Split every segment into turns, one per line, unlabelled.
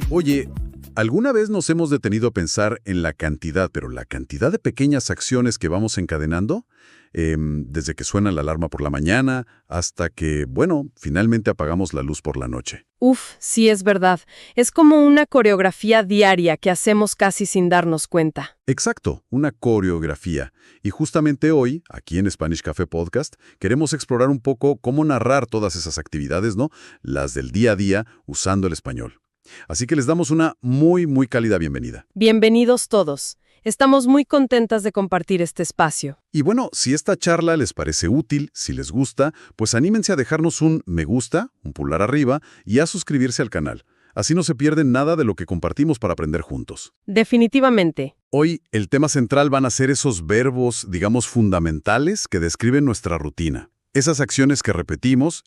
Oye, ¿alguna vez nos hemos detenido a pensar en la cantidad, pero la cantidad de pequeñas acciones que vamos encadenando? Desde que suena la alarma por la mañana hasta que, bueno, finalmente apagamos la luz por la noche.
Uf, sí es verdad. Es como una coreografía diaria que hacemos casi sin darnos cuenta.
Exacto, una coreografía. Y justamente hoy, aquí en Spanish Café Podcast, queremos explorar un poco cómo narrar todas esas actividades, ¿no? Las del día a día usando el español. Así que les damos una muy cálida bienvenida.
Bienvenidos todos. Estamos muy contentas de compartir este espacio.
Y bueno, si esta charla les parece útil, si les gusta, pues anímense a dejarnos un me gusta, un pulgar arriba, y a suscribirse al canal. Así no se pierden nada de lo que compartimos para aprender juntos.
Definitivamente.
Hoy el tema central van a ser esos verbos, digamos, fundamentales que describen nuestra rutina. Esas acciones que repetimos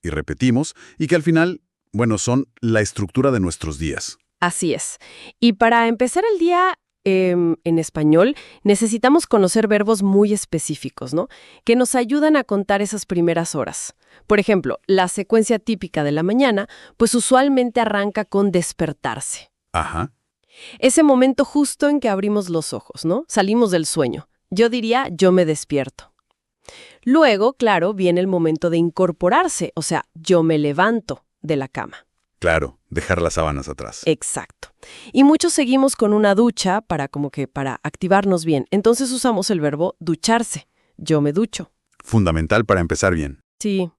y que al final, bueno, son la estructura de nuestros días.
Así es. Y para empezar el día en español, necesitamos conocer verbos muy específicos, ¿no? Que nos ayudan a contar esas primeras horas. Por ejemplo, la secuencia típica de la mañana, pues usualmente arranca con despertarse.
Ajá.
Ese momento justo en que abrimos los ojos, ¿no? Salimos del sueño. Yo diría, yo me despierto. Luego, claro, viene el momento de incorporarse, o sea, yo me levanto de la cama.
Claro, dejar las sábanas atrás.
Exacto. Y muchos seguimos con una ducha para activarnos bien. Entonces usamos el verbo ducharse. Yo me ducho.
Fundamental para empezar bien.
Sí.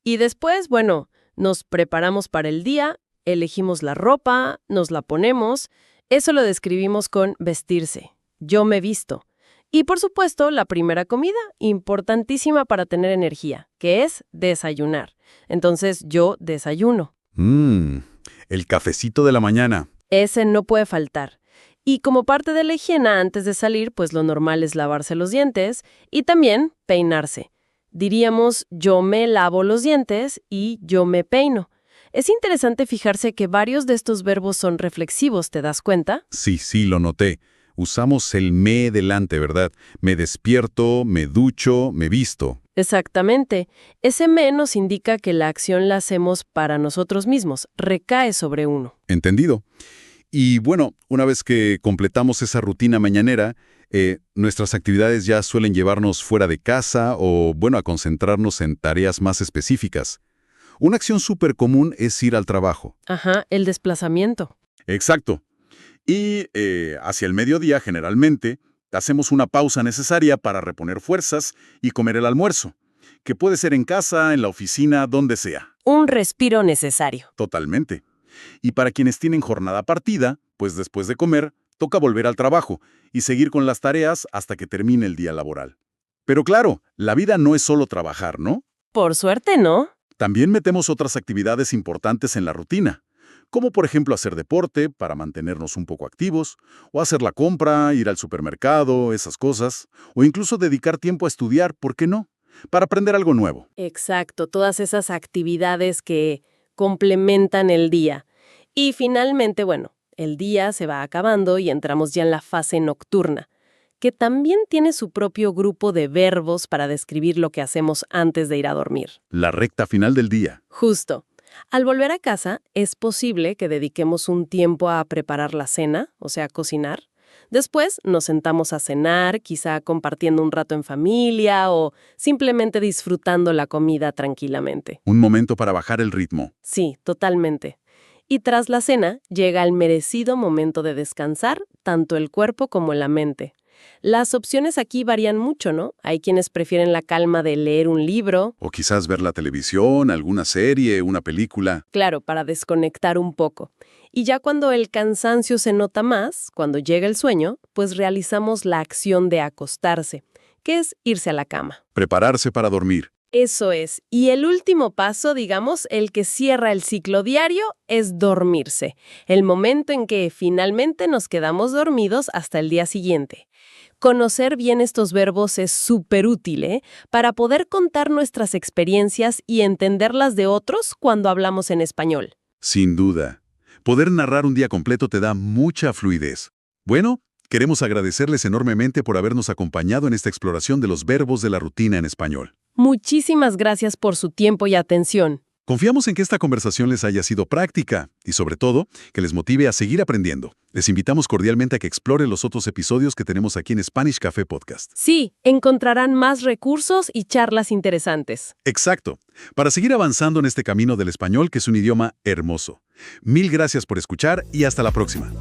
Y después, bueno, nos preparamos para el día, elegimos la ropa, nos la ponemos. Eso lo describimos con vestirse. Yo me visto. Y por supuesto, la primera comida, importantísima para tener energía, que es desayunar. Entonces, yo desayuno.
El cafecito de la mañana.
Ese no puede faltar. Y como parte de la higiene antes de salir, pues lo normal es lavarse los dientes y también peinarse. Diríamos, yo me lavo los dientes y yo me peino. Es interesante fijarse que varios de estos verbos son reflexivos, ¿te das cuenta?
Sí, lo noté. Usamos el me delante, ¿verdad? Me despierto, me ducho, me visto.
Exactamente. Ese me nos indica que la acción la hacemos para nosotros mismos, recae sobre uno.
Entendido. Y bueno, una vez que completamos esa rutina mañanera, nuestras actividades ya suelen llevarnos fuera de casa o, bueno, a concentrarnos en tareas más específicas. Una acción súper común es ir al trabajo.
Ajá, el desplazamiento.
Exacto. Y hacia el mediodía, generalmente, hacemos una pausa necesaria para reponer fuerzas y comer el almuerzo, que puede ser en casa, en la oficina, donde sea.
Un respiro necesario.
Totalmente. Y para quienes tienen jornada partida, pues después de comer, toca volver al trabajo y seguir con las tareas hasta que termine el día laboral. Pero claro, la vida no es solo trabajar, ¿no?
Por suerte, ¿no?
También metemos otras actividades importantes en la rutina, como por ejemplo hacer deporte para mantenernos un poco activos, o hacer la compra, ir al supermercado, esas cosas, o incluso dedicar tiempo a estudiar, ¿por qué no? Para aprender algo nuevo.
Exacto, todas esas actividades que complementan el día. Y finalmente, bueno, el día se va acabando y entramos ya en la fase nocturna, que también tiene su propio grupo de verbos para describir lo que hacemos antes de ir a dormir.
La recta final del día.
Justo. Al volver a casa, es posible que dediquemos un tiempo a preparar la cena, o sea, cocinar. Después nos sentamos a cenar, quizá compartiendo un rato en familia o simplemente disfrutando la comida tranquilamente.
Un momento para bajar el ritmo.
Sí, totalmente. Y tras la cena, llega el merecido momento de descansar, tanto el cuerpo como la mente. Las opciones aquí varían mucho, ¿no? Hay quienes prefieren la calma de leer un libro.
O quizás ver la televisión, alguna serie, una película.
Claro, para desconectar un poco. Y ya cuando el cansancio se nota más, cuando llega el sueño, pues realizamos la acción de acostarse, que es irse a la cama.
Prepararse para dormir.
Eso es. Y el último paso, digamos, el que cierra el ciclo diario, es dormirse. El momento en que finalmente nos quedamos dormidos hasta el día siguiente. Conocer bien estos verbos es súper útil, ¿eh? Para poder contar nuestras experiencias y entenderlas de otros cuando hablamos en español.
Sin duda. Poder narrar un día completo te da mucha fluidez. Bueno, queremos agradecerles enormemente por habernos acompañado en esta exploración de los verbos de la rutina en español.
Muchísimas gracias por su tiempo y atención.
Confiamos en que esta conversación les haya sido práctica y, sobre todo, que les motive a seguir aprendiendo. Les invitamos cordialmente a que exploren los otros episodios que tenemos aquí en Spanish Café Podcast.
Sí, encontrarán más recursos y charlas interesantes.
Exacto. Para seguir avanzando en este camino del español, que es un idioma hermoso. Mil gracias por escuchar y hasta la próxima.